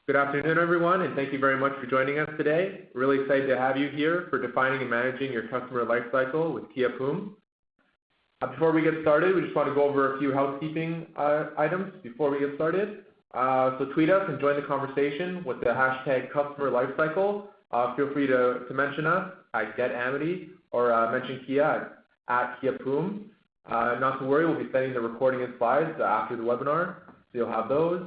Good afternoon, everyone, and thank you very much for joining us today. We're really excited to have you here for defining and managing your customer lifecycle with Kia Poom. Before we get started, we just want to go over a few housekeeping items before we get started. So tweet us and join the conversation with the hashtag customer lifecycle. Feel free to mention us at Amity or mention Kia at Kia Poom. Not to worry, we'll be sending the recording and slides after the webinar, so you'll have those.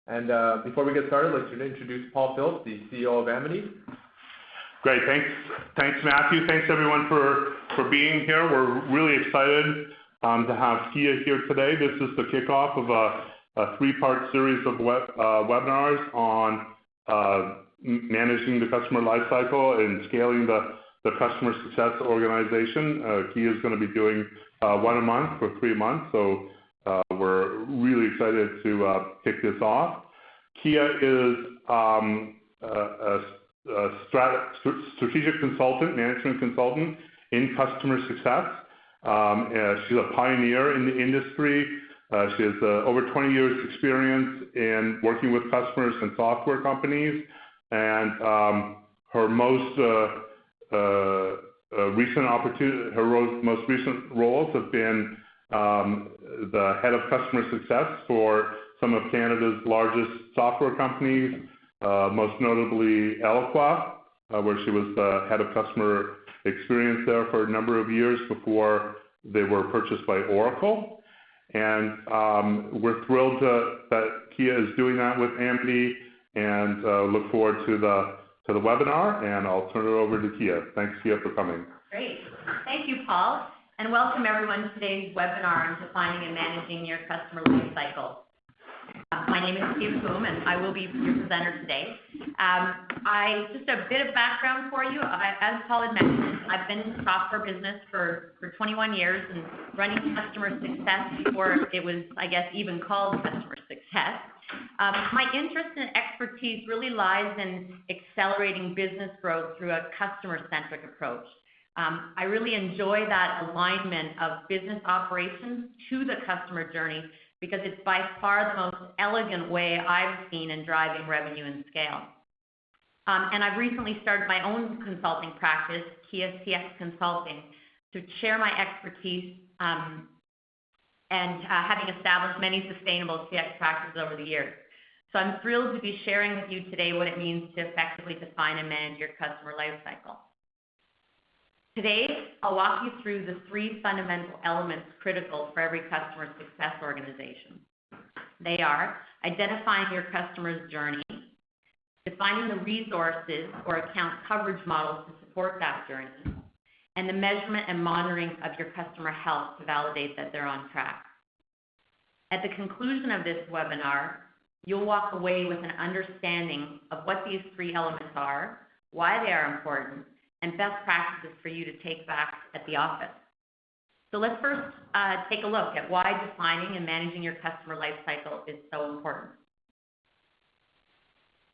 And before we get started, I'd like to introduce Paul Phillips, the CEO of Amity. Great, thanks Matthew. Thanks everyone for being here. We're really excited to have Kia here today. This is the kickoff of a three-part series of webinars on managing the customer lifecycle and scaling the customer success organization. Kia is going to be doing one a month for 3 months, so we're really excited to kick this off. Kia is a strategic consultant, management consultant in customer success. She's a pioneer in the industry. She has over 20 years experience in working with customers and software companies, and her most recent roles have been the head of customer success for some of Canada's largest software companies, most notably Eloqua, where she was the head of customer experience there for a number of years before they were purchased by Oracle. And we're thrilled that Kia is doing that with Amity, and look forward to the webinar, and I'll turn it over to Kia. Thanks, Kia, for coming. Great. Thank you, Paul, and welcome everyone to today's webinar on defining and managing your customer lifecycle. My name is Kia Poom, and I will be your presenter today. Just a bit of background for you. As Paul had mentioned, I've been in the software business for 21 years and running customer success before it was, I guess, even called customer success. My interest and expertise really lies in accelerating business growth through a customer-centric approach. I really enjoy that alignment of business operations to the customer journey because it's by far the most elegant way I've seen in driving revenue and scale. And I've recently started my own consulting practice, Kia CX Consulting, to share my expertise and having established many sustainable CX practices over the years. So I'm thrilled to be sharing with you today what it means to effectively define and manage your customer lifecycle. Today, I'll walk you through the 3 fundamental elements critical for every customer success organization. They are identifying your customer's journey, defining the resources or account coverage models to support that journey, and the measurement and monitoring of your customer health to validate that they're on track. At the conclusion of this webinar, you'll walk away with an understanding of what these 3 elements are, why they are important, and best practices for you to take back at the office. So let's first take a look at why defining and managing your customer lifecycle is so important.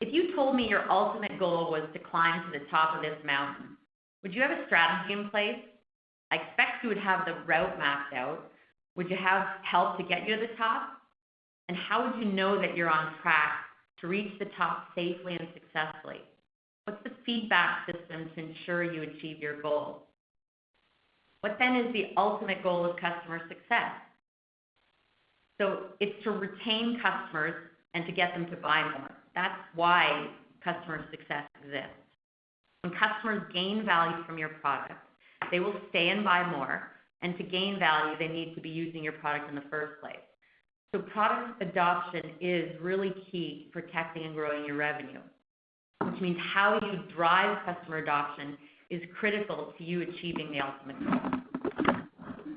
If you told me your ultimate goal was to climb to the top of this mountain, would you have a strategy in place? I expect you would have the route mapped out. Would you have help to get you to the top? And how would you know that you're on track to reach the top safely and successfully? What's the feedback system to ensure you achieve your goals? What then is the ultimate goal of customer success? So it's to retain customers and to get them to buy more. That's why customer success exists. When customers gain value from your product, they will stay and buy more, and to gain value, they need to be using your product in the first place. So product adoption is really key to protecting and growing your revenue, which means how you drive customer adoption is critical to you achieving the ultimate goal.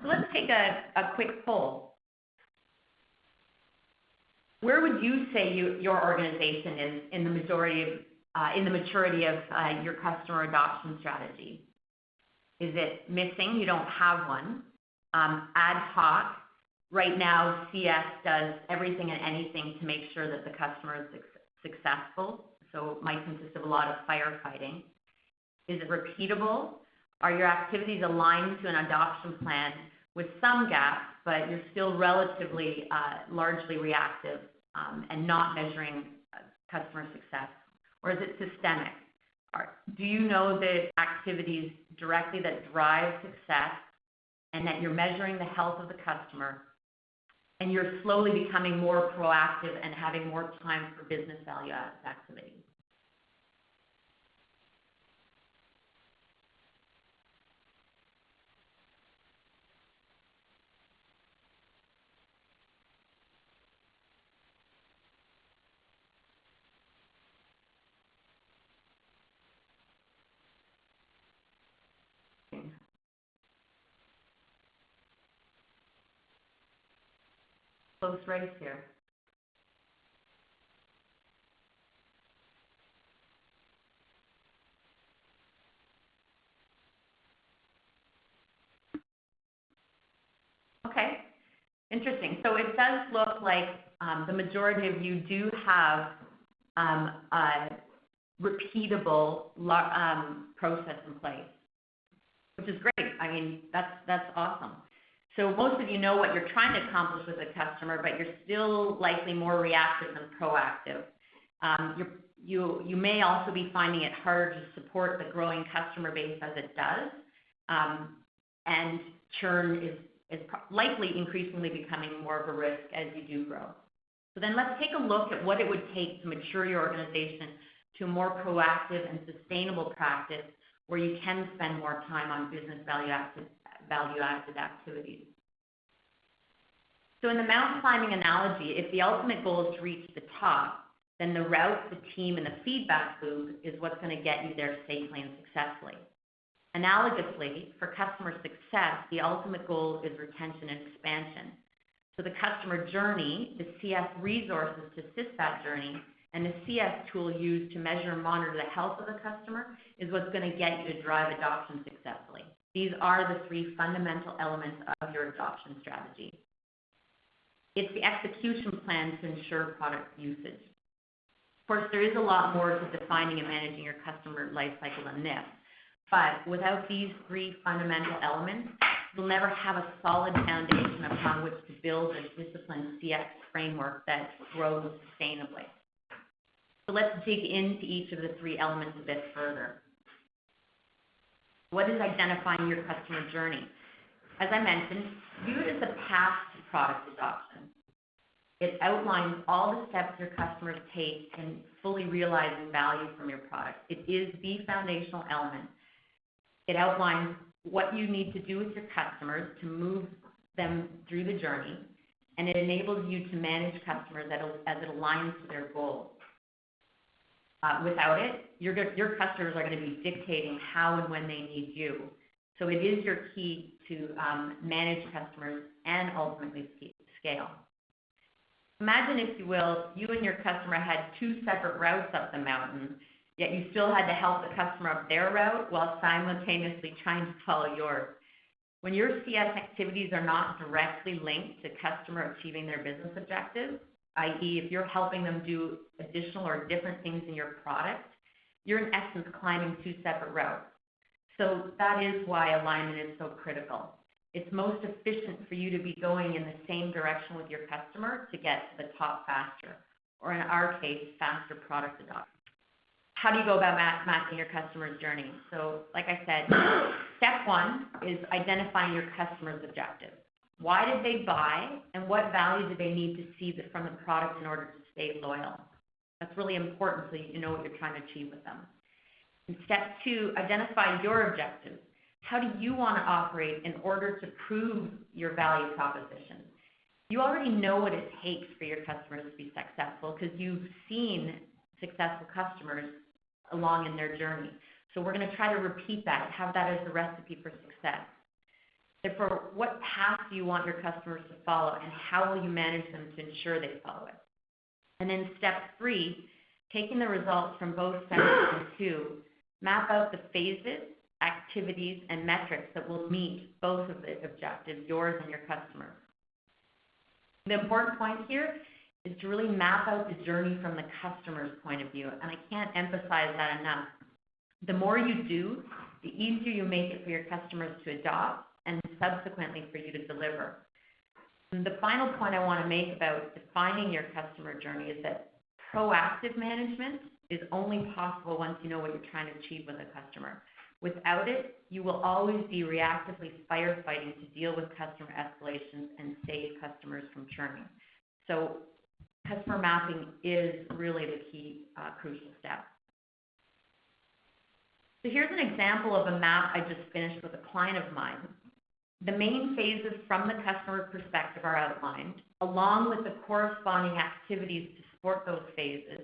So let's take a quick poll. Where would you say your organization is in the maturity of your customer adoption strategy? Is it missing? You don't have one. Ad hoc. Right now, CS does everything and anything to make sure that the customer is successful. So it might consist of a lot of firefighting. Is it repeatable? Are your activities aligned to an adoption plan with some gaps, but you're still relatively largely reactive and not measuring customer success, or is it systemic? Do you know the activities directly that drive success and that you're measuring the health of the customer, and you're slowly becoming more proactive and having more time for business value activities? Close race here. Okay, interesting. So it does look like the majority of you do have a repeatable process in place, which is great. I mean, that's awesome. So most of you know what you're trying to accomplish with a customer, but you're still likely more reactive than proactive. You may also be finding it harder to support the growing customer base as it does, and churn is likely increasingly becoming more of a risk as you do grow. So then let's take a look at what it would take to mature your organization to a more proactive and sustainable practice where you can spend more time on business value-added activities. So in the mountain climbing analogy, if the ultimate goal is to reach the top, then the route, the team, and the feedback loop is what's going to get you there safely and successfully. Analogously, for customer success, the ultimate goal is retention and expansion. So the customer journey, the CS resources to assist that journey, and the CS tool used to measure and monitor the health of the customer is what's going to get you to drive adoption successfully. These are the three fundamental elements of your adoption strategy. It's the execution plan to ensure product usage. Of course, there is a lot more to defining and managing your customer lifecycle than this, but without these three fundamental elements, you'll never have a solid foundation upon which to build a disciplined CX framework that grows sustainably. So let's dig into each of the three elements a bit further. What is identifying your customer journey? As I mentioned, view it as a path to product adoption. It outlines all the steps your customers take in fully realizing value from your product. It is the foundational element. It outlines what you need to do with your customers to move them through the journey, and it enables you to manage customers as it aligns to their goals. Without it, your customers are going to be dictating how and when they need you. So it is your key to manage customers and ultimately scale. Imagine, if you will, you and your customer had two separate routes up the mountain, yet you still had to help the customer up their route while simultaneously trying to follow yours. When your CS activities are not directly linked to customer achieving their business objectives, i.e., if you're helping them do additional or different things in your product, you're in essence climbing two separate routes. So that is why alignment is so critical. It's most efficient for you to be going in the same direction with your customer to get to the top faster, or in our case, faster product adoption. How do you go about mapping your customer's journey? So like I said, step one is identifying your customer's objectives. Why did they buy, and what value do they need to see from the product in order to stay loyal? That's really important so you know what you're trying to achieve with them. And step two, identify your objectives. How do you want to operate in order to prove your value proposition? You already know what it takes for your customers to be successful because you've seen successful customers along in their journey. So we're going to try to repeat that, have that as the recipe for success. Therefore, what path do you want your customers to follow, and how will you manage them to ensure they follow it? And then step three, taking the results from both steps 1 and 2, map out the phases, activities, and metrics that will meet both of the objectives, yours and your customers. The important point here is to really map out the journey from the customer's point of view, and I can't emphasize that enough. The more you do, the easier you make it for your customers to adopt and subsequently for you to deliver. And the final point I want to make about defining your customer journey is that proactive management is only possible once you know what you're trying to achieve with a customer. Without it, you will always be reactively firefighting to deal with customer escalations and save customers from churning. So customer mapping is really the key crucial step. So here's an example of a map I just finished with a client of mine. The main phases from the customer perspective are outlined, along with the corresponding activities to support those phases,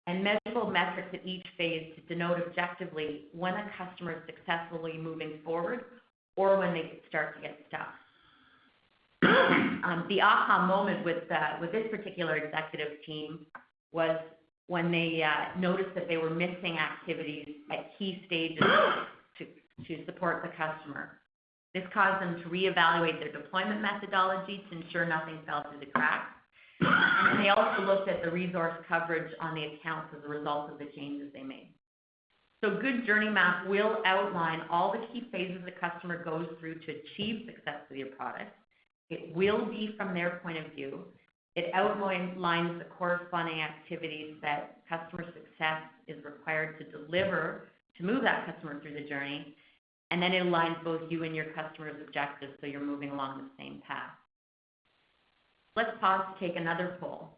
and measurable metrics at each phase to denote objectively when a customer is successfully moving forward or when they start to get stuck. The aha moment with this particular executive team was when they noticed that they were missing activities at key stages to support the customer. This caused them to reevaluate their deployment methodology to ensure nothing fell through the cracks. And they also looked at the resource coverage on the accounts as a result of the changes they made. So good journey map will outline all the key phases the customer goes through to achieve success with your product. It will be from their point of view. It outlines the corresponding activities that customer success is required to deliver to move that customer through the journey. And then it aligns both you and your customer's objectives so you're moving along the same path. Let's pause to take another poll.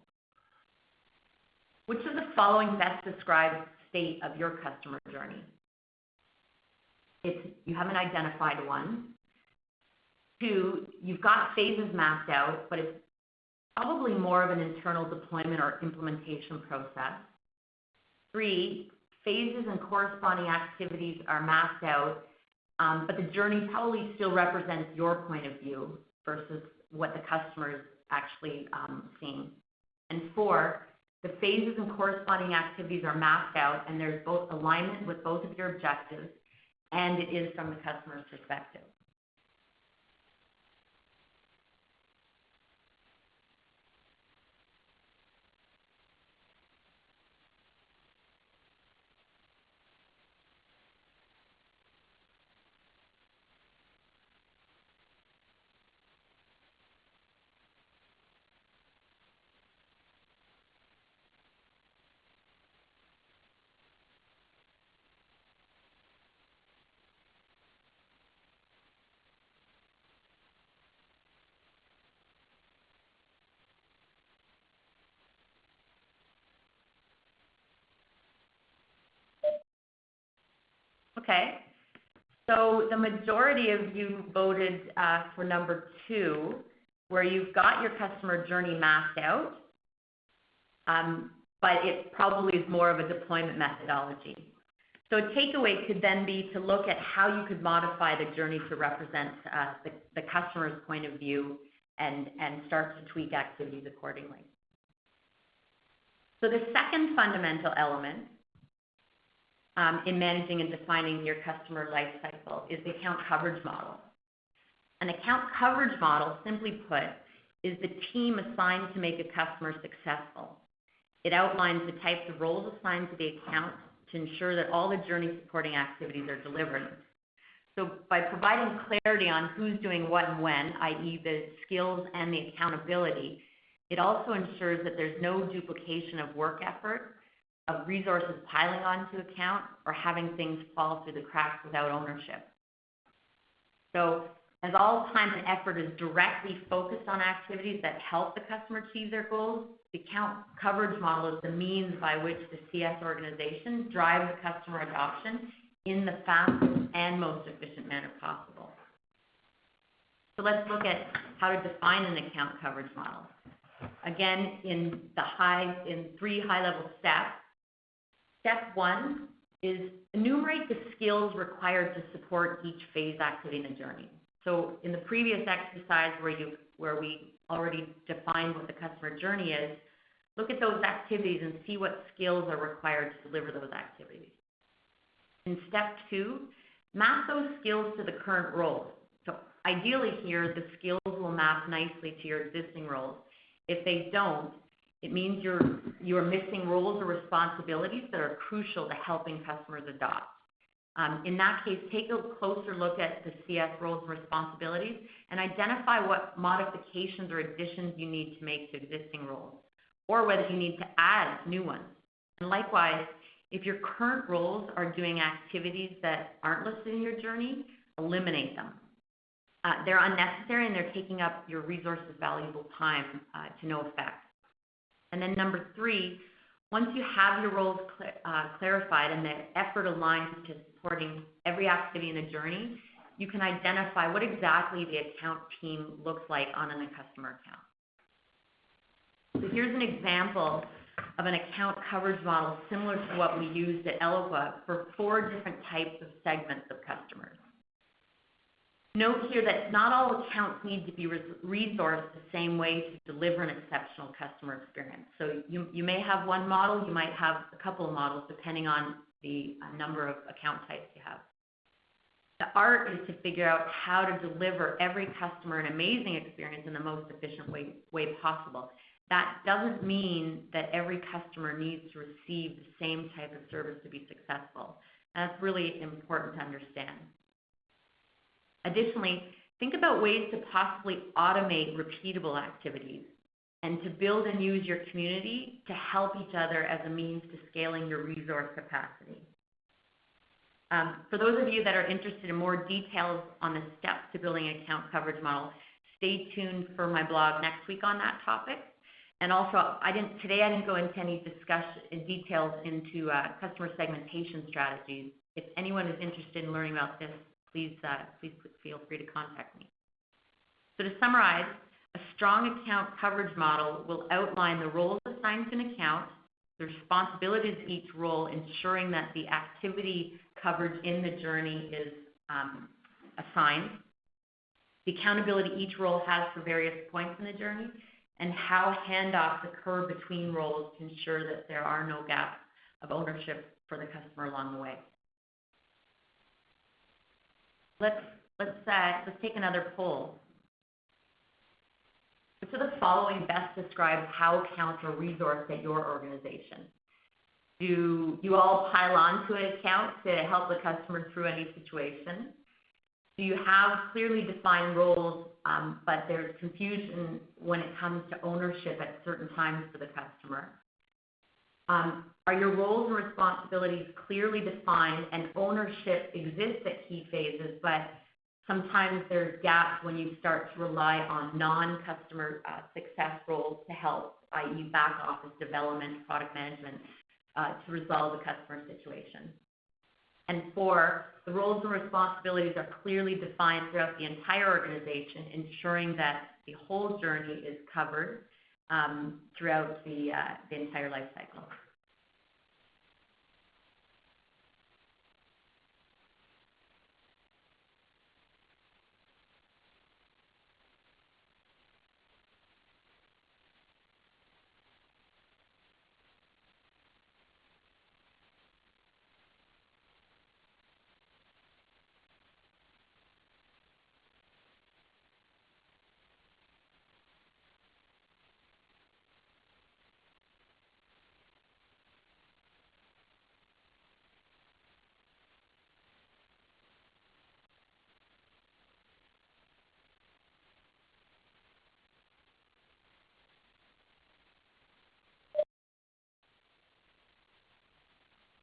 Which of the following best describes the state of your customer journey? You haven't identified one. 2, you've got phases mapped out, but it's probably more of an internal deployment or implementation process. 3, phases and corresponding activities are mapped out, but the journey probably still represents your point of view versus what the customer is actually seeing. And 4, the phases and corresponding activities are mapped out, and there's both alignment with both of your objectives, and it is from the customer's perspective. Okay, so the majority of you voted for number 2, where you've got your customer journey mapped out, but it probably is more of a deployment methodology. So a takeaway could then be to look at how you could modify the journey to represent the customer's point of view and start to tweak activities accordingly. So the second fundamental element in managing and defining your customer life cycle is the account coverage model. An account coverage model, simply put, is the team assigned to make a customer successful. It outlines the types of roles assigned to the account to ensure that all the journey supporting activities are delivered. So by providing clarity on who's doing what and when, i.e. the skills and the accountability, it also ensures that there's no duplication of work effort, of resources piling onto account, or having things fall through the cracks without ownership. So as all time and effort is directly focused on activities that help the customer achieve their goals, the account coverage model is the means by which the CS organization drives the customer adoption in the fastest and most efficient manner possible. So let's look at how to define an account coverage model. Again, in 3 high-level steps. Step 1 is enumerate the skills required to support each phase activity in the journey. So in the previous exercise where we already defined what the customer journey is, look at those activities and see what skills are required to deliver those activities. In step 2, map those skills to the current roles. So ideally here, the skills will map nicely to your existing roles. If they don't, it means you're missing roles or responsibilities that are crucial to helping customers adopt. In that case, take a closer look at the CS roles and responsibilities and identify what modifications or additions you need to make to existing roles. or whether you need to add new ones. And likewise, if your current roles are doing activities that aren't listed in your journey, eliminate them. They're unnecessary and they're taking up your resources' valuable time to no effect. And then number 3, once you have your roles clarified and the effort aligns to supporting every activity in a journey, you can identify what exactly the account team looks like on a customer account. So here's an example of an account coverage model similar to what we used at Eloqua for 4 different types of segments of customers. Note here that not all accounts need to be resourced the same way to deliver an exceptional customer experience. So you may have one model, you might have a couple of models depending on the number of account types you have. The art is to figure out how to deliver every customer an amazing experience in the most efficient way possible. That doesn't mean that every customer needs to receive the same type of service to be successful. And that's really important to understand. Additionally, think about ways to possibly automate repeatable activities and to build and use your community to help each other as a means to scaling your resource capacity. For those of you that are interested in more details on the steps to building an account coverage model, stay tuned for my blog next week on that topic. And also, today I didn't go into any details into customer segmentation strategies. If anyone is interested in learning about this, please feel free to contact me. So to summarize, a strong account coverage model will outline the roles assigned to an account, the responsibilities of each role, ensuring that the activity coverage in the journey is assigned, the accountability each role has for various points in the journey, and how handoffs occur between roles to ensure that there are no gaps of ownership for the customer along the way. Let's take another poll. Which of the following best describes how accounts are resourced at your organization? Do you all pile onto an account to help the customer through any situation? Do you have clearly defined roles, but there's confusion when it comes to ownership at certain times for the customer? Are your roles and responsibilities clearly defined and ownership exists at key phases, but sometimes there's gaps when you start to rely on non-customer success roles to help, i.e. back office development, product management, to resolve the customer situation? And 4, the roles and responsibilities are clearly defined throughout the entire organization, ensuring that the whole journey is covered throughout the entire life cycle.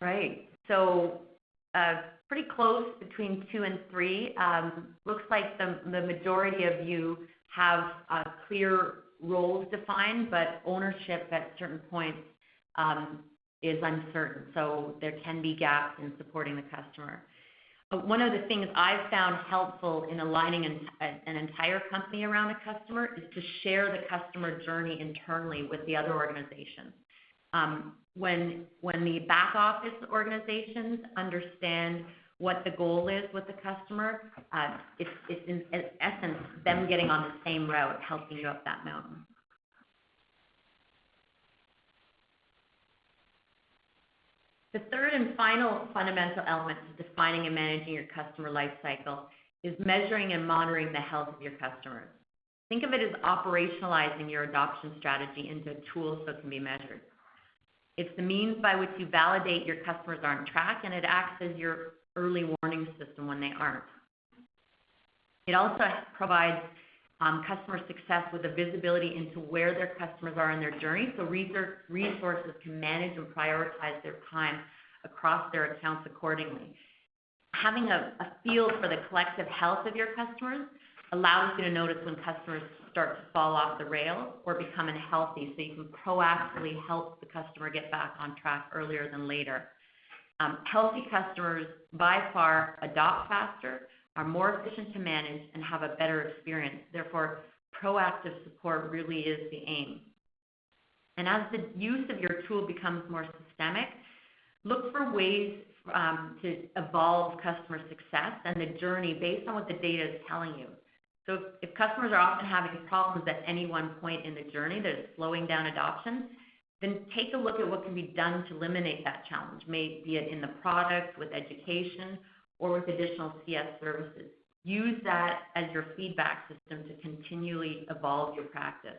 Right. So pretty close between 2 and 3. Looks like the majority of you have clear roles defined, but ownership at certain points is uncertain. So there can be gaps in supporting the customer. One of the things I've found helpful in aligning an entire company around a customer is to share the customer journey internally with the other organizations. When the back office organizations understand what the goal is with the customer, it's in essence them getting on the same route, helping you up that mountain. The third and final fundamental element to defining and managing your customer life cycle is measuring and monitoring the health of your customers. Think of it as operationalizing your adoption strategy into a tool so it can be measured. It's the means by which you validate your customers are on track, and it acts as your early warning system when they aren't. It also provides customer success with a visibility into where their customers are in their journey, so resources can manage and prioritize their time across their accounts accordingly. Having a feel for the collective health of your customers allows you to notice when customers start to fall off the rails or become unhealthy, so you can proactively help the customer get back on track earlier than later. Healthy customers by far adopt faster, are more efficient to manage, and have a better experience. Therefore, proactive support really is the aim. And as the use of your tool becomes more systemic, look for ways to evolve customer success and the journey based on what the data is telling you. So if customers are often having problems at any one point in the journey that is slowing down adoption, then take a look at what can be done to eliminate that challenge, be it in the product, with education, or with additional CS services. Use that as your feedback system to continually evolve your practice.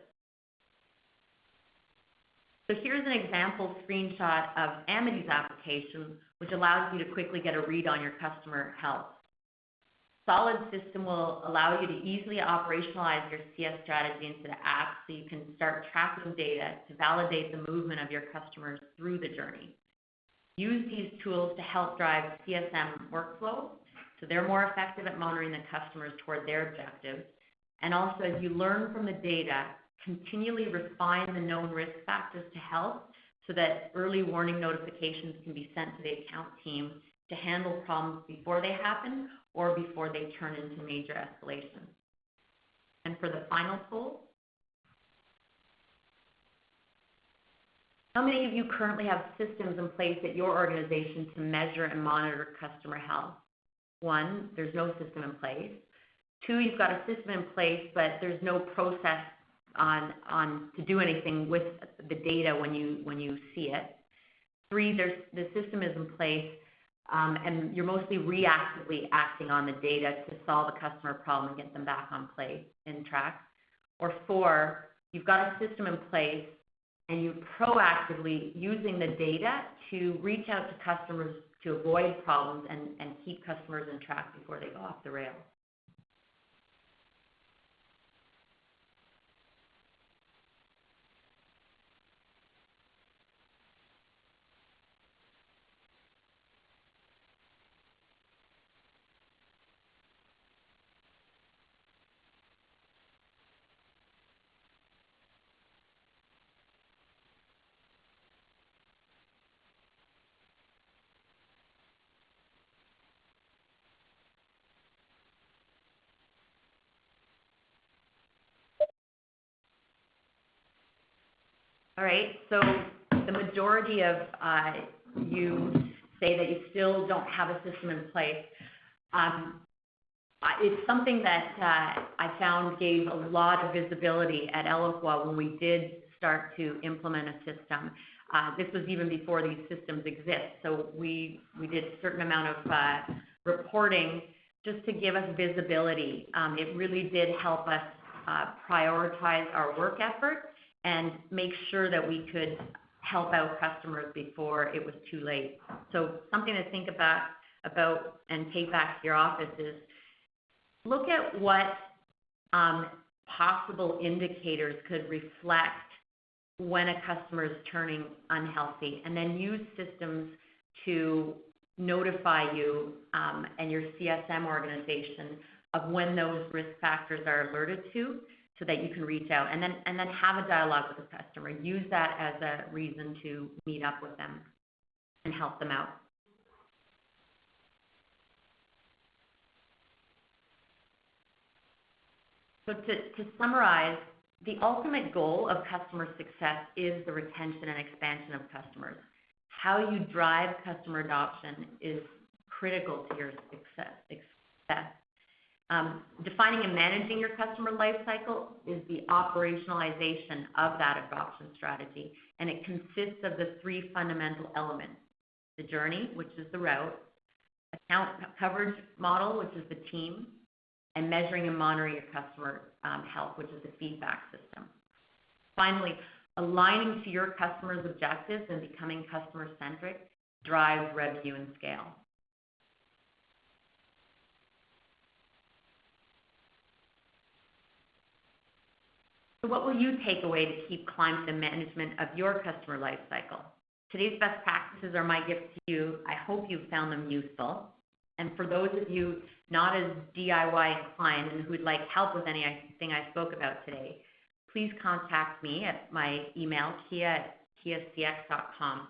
So here's an example screenshot of Amity's application, which allows you to quickly get a read on your customer health. Solid system will allow you to easily operationalize your CS strategy into the app so you can start tracking data to validate the movement of your customers through the journey. Use these tools to help drive CSM workflow so they're more effective at monitoring the customers toward their objectives. And also, as you learn from the data, continually refine the known risk factors to health so that early warning notifications can be sent to the account team to handle problems before they happen or before they turn into major escalation. And for the final tool, how many of you currently have systems in place at your organization to measure and monitor customer health? 1, there's no system in place. 2, you've got a system in place, but there's no process to do anything with the data when you see it. 3, the system is in place, and you're mostly reactively acting on the data to solve a customer problem and get them back on track. Or 4, you've got a system in place and you're proactively using the data to reach out to customers to avoid problems and keep customers on track before they go off the rails. All right, so the majority of you say that you still don't have a system in place. It's something that I found gave a lot of visibility at Eloqua when we did start to implement a system. This was even before these systems exist. So we did a certain amount of reporting just to give us visibility. It really did help us prioritize our work effort and make sure that we could help out customers before it was too late. So something to think about and take back to your office is look at what possible indicators could reflect when a customer is turning unhealthy, and then use systems to notify you and your CSM organization of when those risk factors are alerted to, so that you can reach out and then have a dialogue with the customer. Use that as a reason to meet up with them and help them out. So to summarize, the ultimate goal of customer success is the retention and expansion of customers. How you drive customer adoption is critical to your success. Defining and managing your customer lifecycle is the operationalization of that adoption strategy, and it consists of the 3 fundamental elements: the journey, which is the route; account coverage model, which is the team; and measuring and monitoring your customer health, which is the feedback system. Finally, aligning to your customers' objectives and becoming customer-centric drives revenue and scale. So what will you take away to keep climbing the management of your customer lifecycle? Today's best practices are my gift to you. I hope you found them useful. And for those of you not as DIY inclined and who'd like help with anything I spoke about today, please contact me at my email, kia@kiacx.com.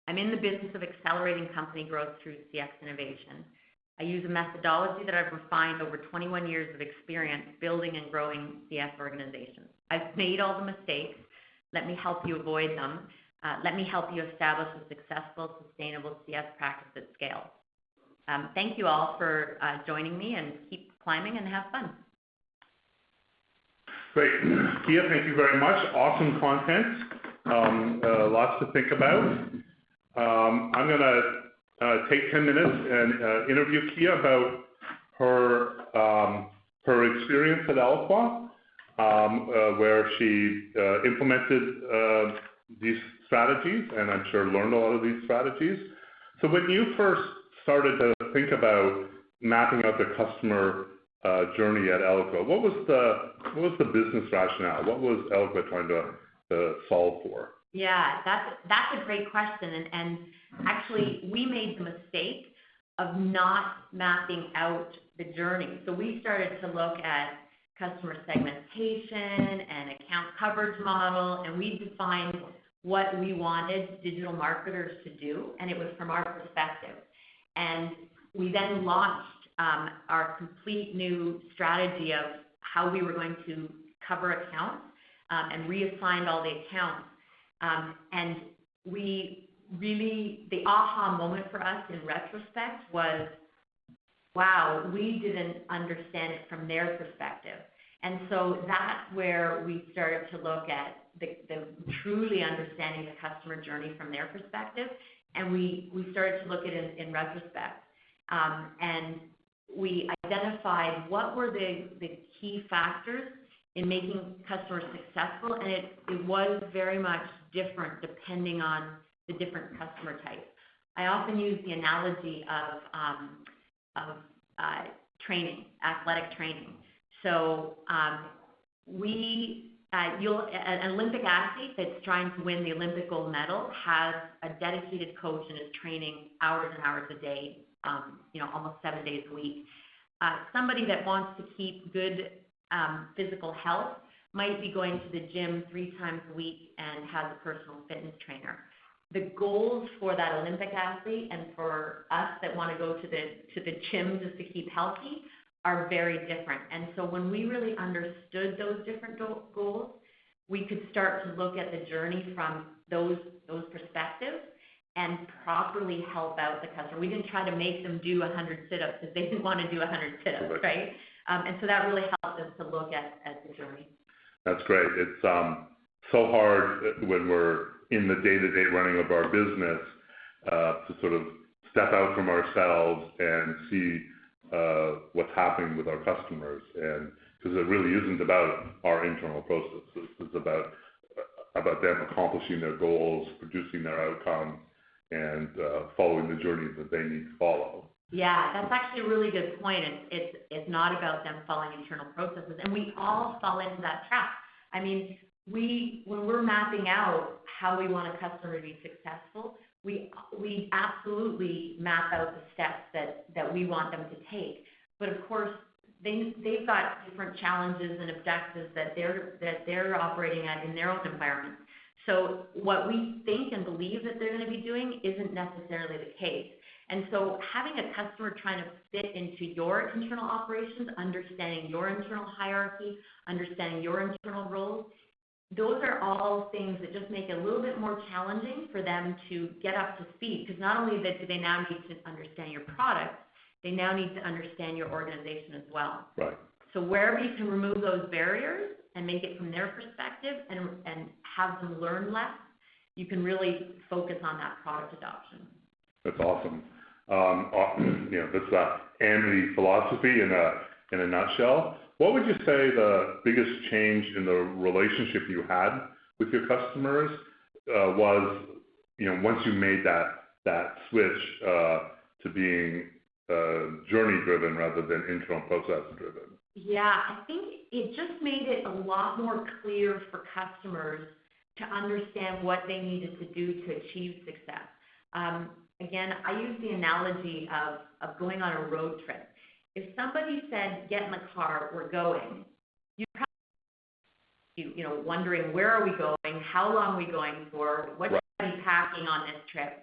I'm in the business of accelerating company growth through CX innovation. I use a methodology that I've refined over 21 years of experience building and growing CS organizations. I've made all the mistakes. Let me help you avoid them. Let me help you establish a successful, sustainable CS practice at scale. Thank you all for joining me, and keep climbing and have fun. Great. Kia, thank you very much. Awesome content. Lots to think about. I'm going to take 10 minutes and interview Kia about her experience at Eloqua, where she implemented these strategies, and I'm sure learned a lot of these strategies. So when you first started to think about mapping out the customer journey at Eloqua, what was the business rationale? What was Eloqua trying to solve for? Yeah, that's a great question, and actually we made the mistake of not mapping out the journey. So we started to look at customer segmentation and account coverage model, and we defined what we wanted digital marketers to do, and it was from our perspective. And we then launched our complete new strategy of how we were going to cover accounts and reassigned all the accounts. And we really, the aha moment for us in retrospect was, wow, we didn't understand it from their perspective. And so that's where we started to look at the truly understanding the customer journey from their perspective. And we started to look at it in retrospect. And we identified what were the key factors in making customers successful, and it was very much different depending on the different customer types. I often use the analogy of training, athletic training. So an Olympic athlete that's trying to win the Olympic gold medal has a dedicated coach and is training hours and hours a day, almost 7 days a week. Somebody that wants to keep good physical health might be going to the gym 3 times a week and has a personal fitness trainer. The goals for that Olympic athlete and for us that want to go to the gym just to keep healthy are very different. And so when we really understood those different goals, we could start to look at the journey from those perspectives and properly help out the customer. We didn't try to make them do 100 sit-ups because they didn't want to do 100 sit-ups, right? And so that really helped us to look at the journey. That's great. It's so hard when we're in the day-to-day running of our business to sort of step out from ourselves and see what's happening with our customers, and because it really isn't about our internal processes. It's about them accomplishing their goals, producing their outcomes, and following the journey that they need to follow. Yeah, that's actually a really good point. It's not about them following internal processes, and we all fall into that trap. I mean, when we're mapping out how we want a customer to be successful, we absolutely map out the steps that we want them to take. But of course, they've got different challenges and objectives that they're operating at in their own environment. So what we think and believe that they're going to be doing isn't necessarily the case. And so having a customer trying to fit into your internal operations, understanding your internal hierarchy, understanding your internal roles, those are all things that just make it a little bit more challenging for them to get up to speed, because not only do they now need to understand your product, they now need to understand your organization as well. Right. So wherever you can remove those barriers and make it from their perspective and have them learn less, you can really focus on that product adoption. That's awesome. That's Amity philosophy in a nutshell. What would you say the biggest change in the relationship you had with your customers was, once you made that switch to being journey driven rather than internal process driven? Yeah, I think it just made it a lot more clear for customers to understand what they needed to do to achieve success. Again, I use the analogy of going on a road trip. If somebody said, get in the car, we're going, you'd probably, wondering where are we going, how long are we going for, what should I be packing on this trip.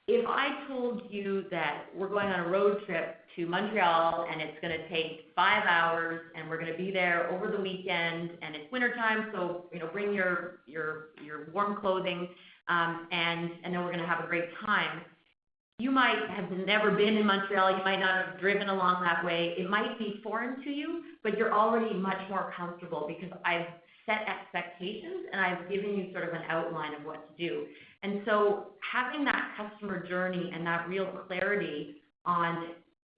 If I told you that we're going on a road trip to Montreal and it's going to take 5 hours and we're going to be there over the weekend and it's wintertime, so bring your warm clothing and then we're going to have a great time. You might have never been in Montreal, you might not have driven along that way. It might be foreign to you, but you're already much more comfortable because I've set expectations and I've given you sort of an outline of what to do. And so having that customer journey and that real clarity on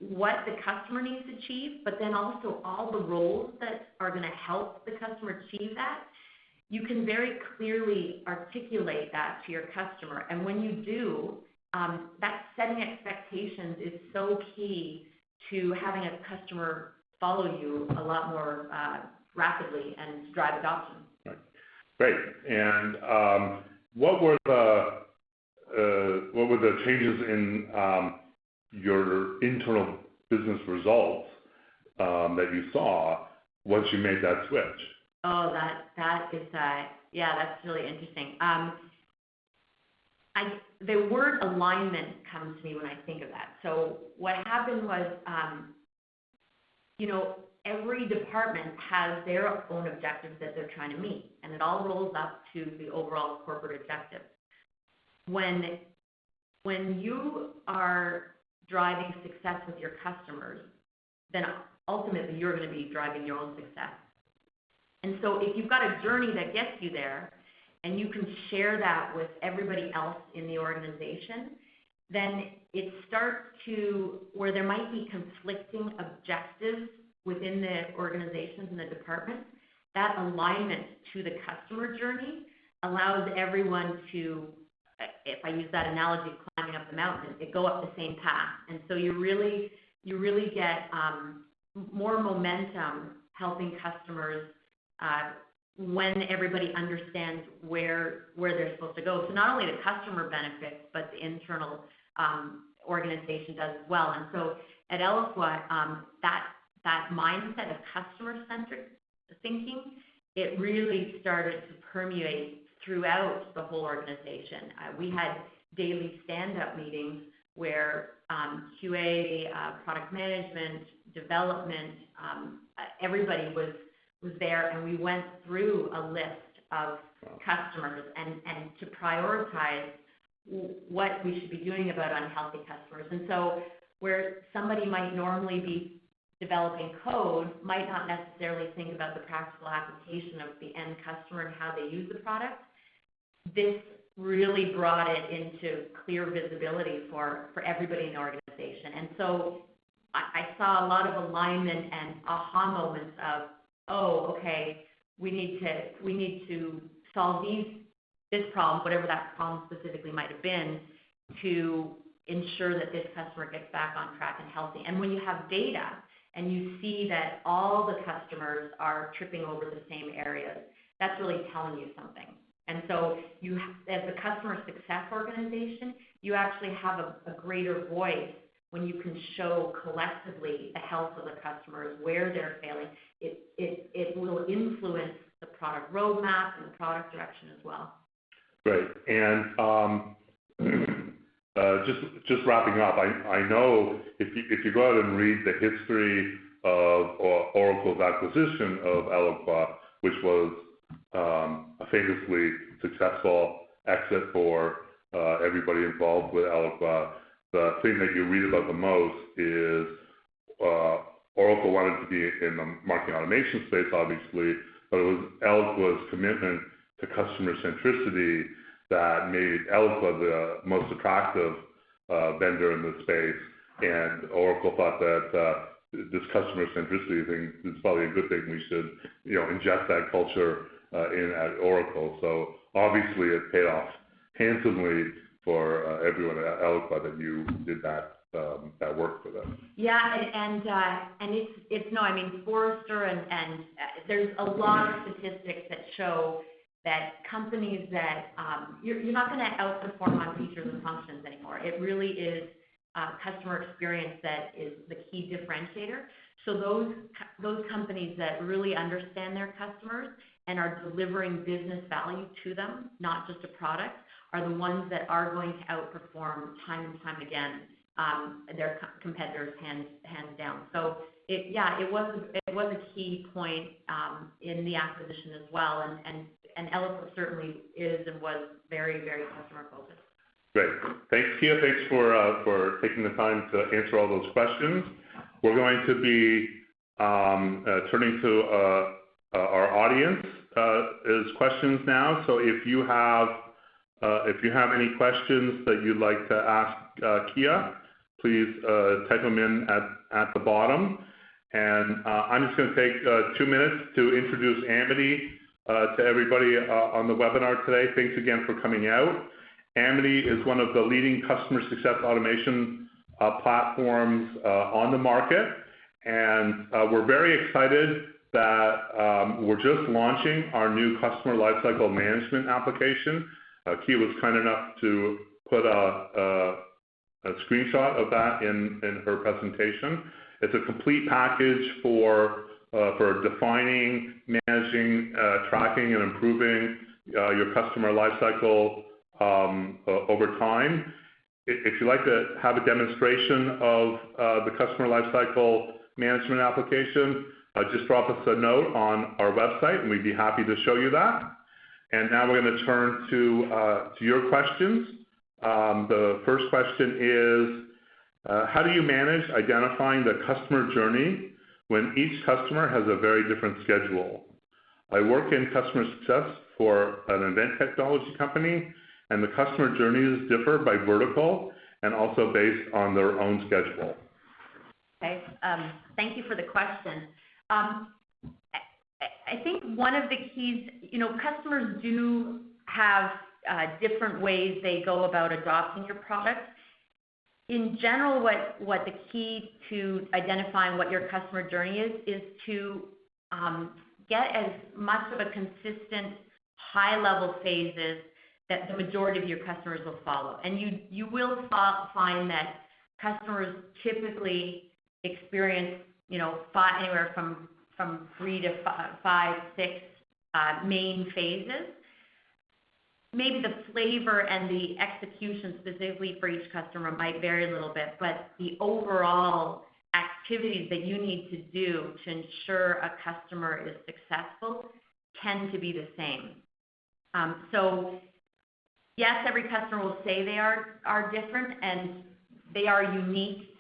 what the customer needs to achieve, but then also all the roles that are going to help the customer achieve that, you can very clearly articulate that to your customer. And when you do, that setting expectations is so key to having a customer follow you a lot more rapidly and drive adoption. Right. Great. And what were the changes in your internal business results that you saw once you made that switch? Oh, that is that's really interesting. The word alignment comes to me when I think of that. So what happened was, every department has their own objectives that they're trying to meet, and it all rolls up to the overall corporate objective. When you are driving success with your customers, then ultimately you're going to be driving your own success. And so if you've got a journey that gets you there, and you can share that with everybody else in the organization, then it starts to where there might be conflicting objectives within the organizations and the departments. That alignment to the customer journey allows everyone to, if I use that analogy of climbing up the mountain, it go up the same path. And so you really get more momentum helping customers when everybody understands where they're supposed to go. So not only the customer benefits, but the internal organization does as well. And so at Eloqua, that mindset of customer-centric thinking, it really started to permeate throughout the whole organization. We had daily stand-up meetings where QA, product management, development, everybody was there, and we went through a list of customers and to prioritize what we should be doing about unhealthy customers. And so where somebody might normally be developing code might not necessarily think about the practical application of the end customer and how they use the product, this really brought it into clear visibility for everybody in the organization. And so I saw a lot of alignment and aha moments of, oh, okay, we need to solve this problem, whatever that problem specifically might have been, to ensure that this customer gets back on track and healthy. And when you have data and you see that all the customers are tripping over the same areas, that's really telling you something. And so you, as a customer success organization, you actually have a greater voice when you can show collectively the health of the customers, where they're failing. It will influence the product roadmap and the product direction as well. Great. And just wrapping up, I know if you go out and read the history of Oracle's acquisition of Eloqua, which was a famously successful exit for everybody involved with Eloqua, the thing that you read about the most is Oracle wanted to be in the marketing automation space, obviously, but it was Eloqua's commitment to customer centricity that made Eloqua the most attractive vendor in the space. And Oracle thought that this customer centricity thing is probably a good thing. We should, inject that culture in at Oracle. So obviously it paid off handsomely for everyone at Eloqua that you did that work for them. Yeah, and it's no, I mean, Forrester and there's a lot of statistics that show that companies that you're not going to outperform on features and functions anymore. It really is customer experience that is the key differentiator. So those companies that really understand their customers and are delivering business value to them, not just a product, are the ones that are going to outperform time and time again their competitors hands down. So it was a key point in the acquisition as well, and Eloqua certainly is and was very, very customer focused. Great. Thanks, Kia. Thanks for taking the time to answer all those questions. We're going to be turning to our audience is questions now. So if you have any questions that you'd like to ask Kia, please type them in at the bottom. And I'm just going to take 2 minutes to introduce Amity to everybody on the webinar today. Thanks again for coming out. Amity is one of the leading customer success automation platforms on the market. And we're very excited that we're just launching our new customer lifecycle management application. Kia was kind enough to put a screenshot of that in her presentation. It's a complete package for defining, managing, tracking, and improving your customer lifecycle over time. If you'd like to have a demonstration of the customer lifecycle management application, just drop us a note on our website, and we'd be happy to show you that. And now we're going to turn to your questions. The first question is, how do you manage identifying the customer journey when each customer has a very different schedule? I work in customer success for an event technology company, and the customer journeys differ by vertical and also based on their own schedule. Okay, thank you for the question. I think one of the keys, customers do have different ways they go about adopting your product. In general, what the key to identifying what your customer journey is to get as much of a consistent high-level phases that the majority of your customers will follow. And you will find that customers typically experience, anywhere from 3 to 5, 6 main phases. Maybe the flavor and the execution specifically for each customer might vary a little bit, but the overall activities that you need to do to ensure a customer is successful tend to be the same. So yes, every customer will say they are different and they are unique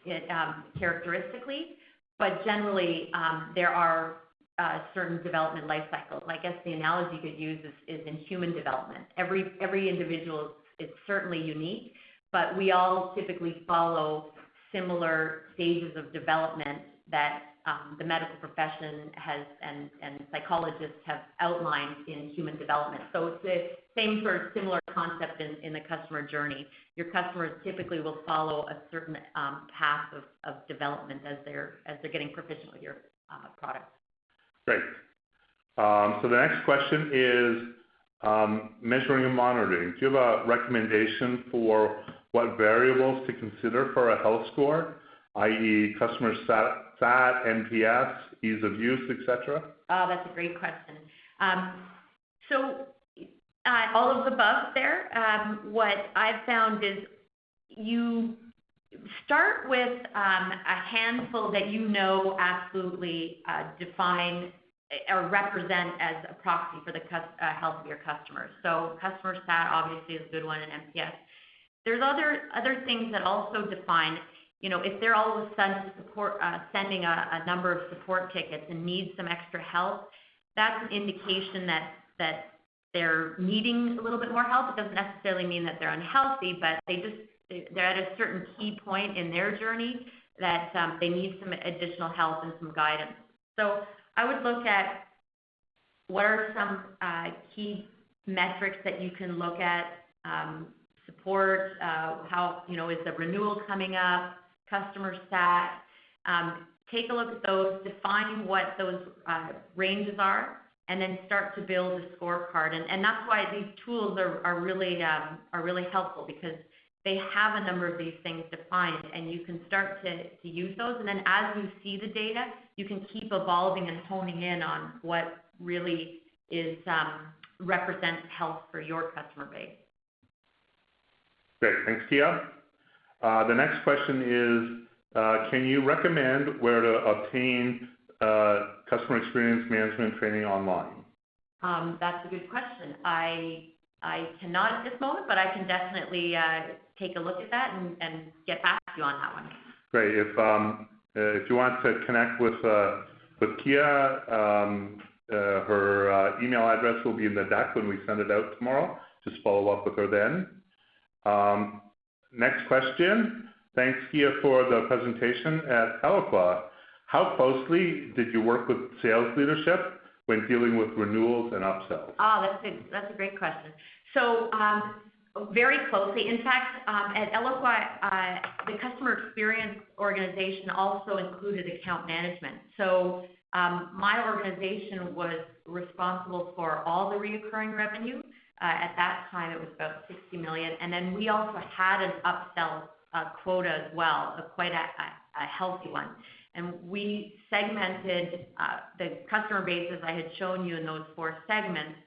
characteristically, but generally there are certain development life cycles. I guess the analogy you could use is in human development. Every individual is certainly unique, but we all typically follow similar stages of development that the medical profession has and psychologists have outlined in human development. So it's the same sort of similar concept in the customer journey. Your customers typically will follow a certain path of development as they're getting proficient with your product. Great. So the next question is measuring and monitoring. Do you have a recommendation for what variables to consider for a health score, i.e. customer sat, NPS, ease of use, etc.? Oh, that's a great question. So all of the above there. What I've found is you start with a handful that absolutely define or represent as a proxy for the health of your customers. So customer sat obviously is a good one, and NPS. There's other things that also define, if they're all of a sudden sending a number of support tickets and need some extra help, that's an indication that they're needing a little bit more help. It doesn't necessarily mean that they're unhealthy, but they're at a certain key point in their journey that they need some additional help and some guidance. So I would look at what are some key metrics that you can look at. support, how, is the renewal coming up, customer stat. Take a look at those, define what those ranges are, and then start to build a scorecard. And that's why these tools are really helpful, because they have a number of these things defined, and you can start to use those. And then as you see the data, you can keep evolving and honing in on what really represents health for your customer base. Great, thanks, Kia. The next question is, can you recommend where to obtain customer experience management training online? That's a good question. I cannot at this moment, but I can definitely take a look at that and get back to you on that one. Great. If you want to connect with Kia, her email address will be in the deck when we send it out tomorrow. Just follow up with her then. Next question. Thanks, Kia, for the presentation at Eloqua. How closely did you work with sales leadership when dealing with renewals and upsells? That's a great question. So very closely. In fact, at Eloqua, the customer experience organization also included account management. So my organization was responsible for all the reoccurring revenue. At that time, it was about 60 million. And then we also had an upsell quota as well, quite a healthy one. And we segmented the customer base, as I had shown you in those 4 segments.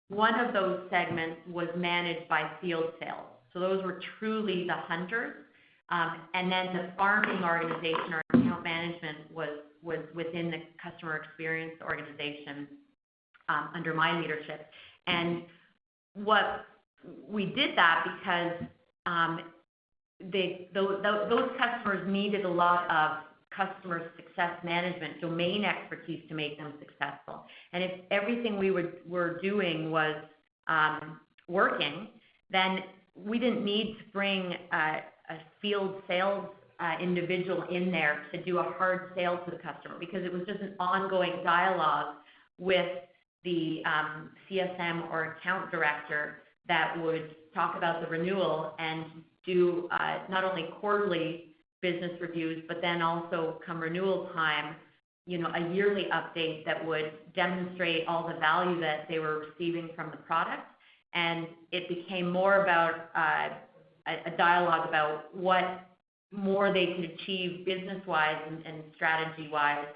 One of those segments was managed by field sales. So those were truly the hunters. And then the farming organization or account management was within the customer experience organization under my leadership. And what we did that because those customers needed a lot of customer success management, domain expertise to make them successful. And if everything we were doing was working, then we didn't need to bring a field sales individual in there to do a hard sale to the customer, because it was just an ongoing dialogue with the CSM or account director that would talk about the renewal and do not only quarterly business reviews, but then also come renewal time, a yearly update that would demonstrate all the value that they were receiving from the product. And it became more about a dialogue about what more they could achieve business-wise and strategy-wise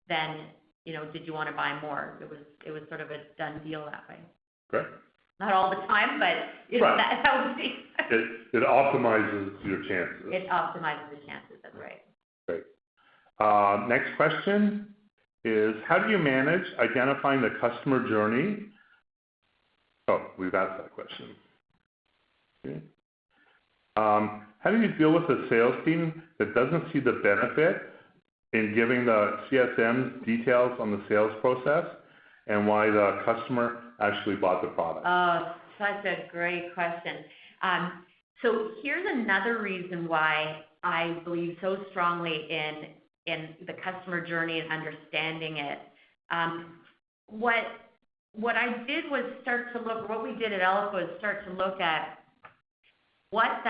than, did you want to buy more? It was sort of a done deal that way. Great. Not all the time, but right. that would be. It optimizes your chances. It optimizes the chances, that's right. Great. Next question is, how do you manage identifying the customer journey? Oh, we've asked that question. Okay. How do you deal with a sales team that doesn't see the benefit in giving the CSMs details on the sales process and why the customer actually bought the product? Oh, such a great question. So here's another reason why I believe so strongly in the customer journey and understanding it. What I did was what we did at Eloqua was start to look at what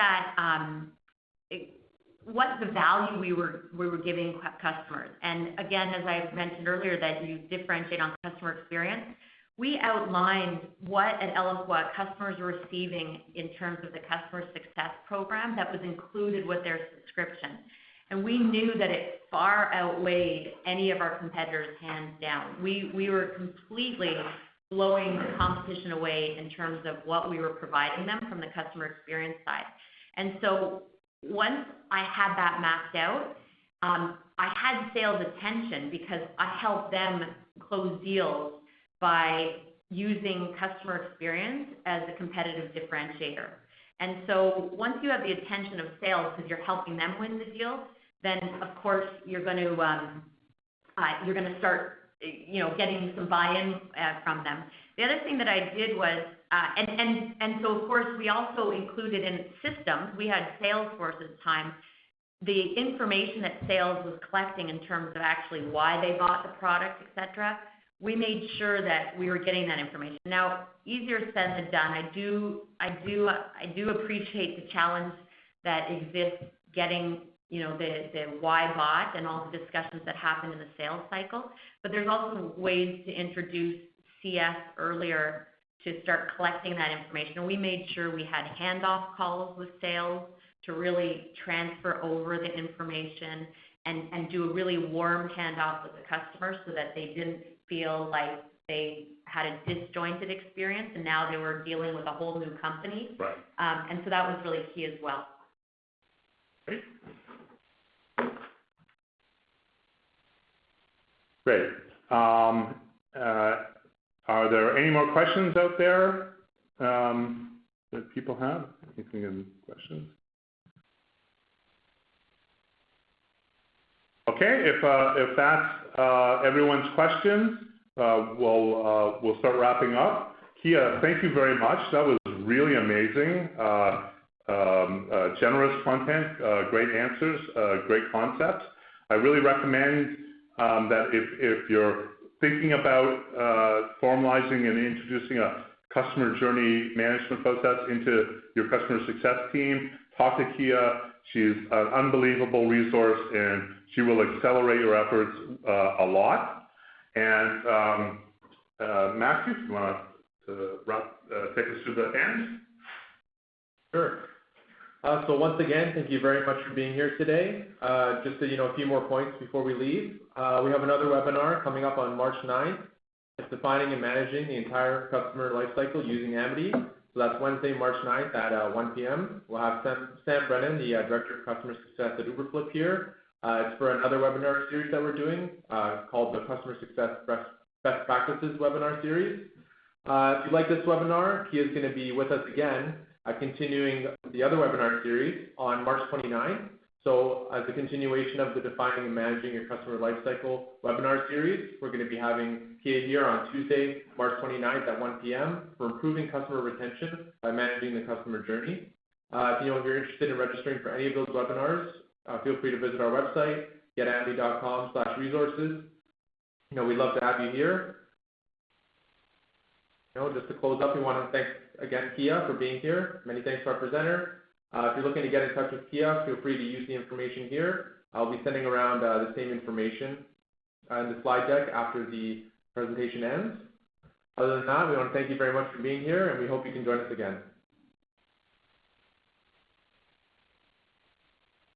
the value we were giving customers. And again, as I mentioned earlier, that you differentiate on customer experience, we outlined what at Eloqua customers were receiving in terms of the customer success program that was included with their subscription. And we knew that it far outweighed any of our competitors, hands down. We were completely blowing the competition away in terms of what we were providing them from the customer experience side. And so once I had that mapped out, I had sales attention because I helped them close deals by using customer experience as a competitive differentiator. And so once you have the attention of sales because you're helping them win the deal, then of course you're going to start getting some buy-in from them. The other thing that I did was, and so of course we also included in systems, we had Salesforce at the time, the information that sales was collecting in terms of actually why they bought the product, et cetera, we made sure that we were getting that information. Now, easier said than done. I do appreciate the challenge that exists getting, you know, the why bot and all the discussions that happen in the sales cycle. But there's also ways to introduce CS earlier to start collecting that information. And we made sure we had handoff calls with sales to really transfer over the information and do a really warm handoff with the customer so that they didn't feel like they had a disjointed experience and now they were dealing with a whole new company. Right. And so that was really key as well. Great. Great. Are there any more questions out there that people have? Anything in questions? Okay, if that's everyone's questions, we'll start wrapping up. Kia, thank you very much. That was really amazing. Generous content, great answers, great concepts. I really recommend that if you're thinking about formalizing and introducing a customer journey management process into your customer success team, talk to Kia. She's an unbelievable resource and she will accelerate your efforts a lot. And Matthew, if you want to take us to the end? Sure. So once again, thank you very much for being here today. Just so you know, a few more points before we leave. We have another webinar coming up on March 9th. It's defining and managing the entire customer lifecycle using Amity. So that's Wednesday, March 9th at 1 p.m. We'll have Sam Brennan, the Director of Customer Success at Uberflip here. It's for another webinar series that we're doing called the Customer Success Best Practices webinar series. If you like this webinar, Kia is going to be with us again, continuing the other webinar series on March 29th. So as a continuation of the Defining and Managing Your Customer Lifecycle webinar series, we're going to be having Kia here on Tuesday, March 29th at 1 p.m. for improving customer retention by managing the customer journey. If you're interested in registering for any of those webinars, feel free to visit our website, getamity.com/resources. We'd love to have you here. Just to close up, we want to thank again Kia for being here. Many thanks to our presenter. If you're looking to get in touch with Kia, feel free to use the information here. I'll be sending around the same information in the slide deck after the presentation ends. Other than that, we want to thank you very much for being here, and we hope you can join us again.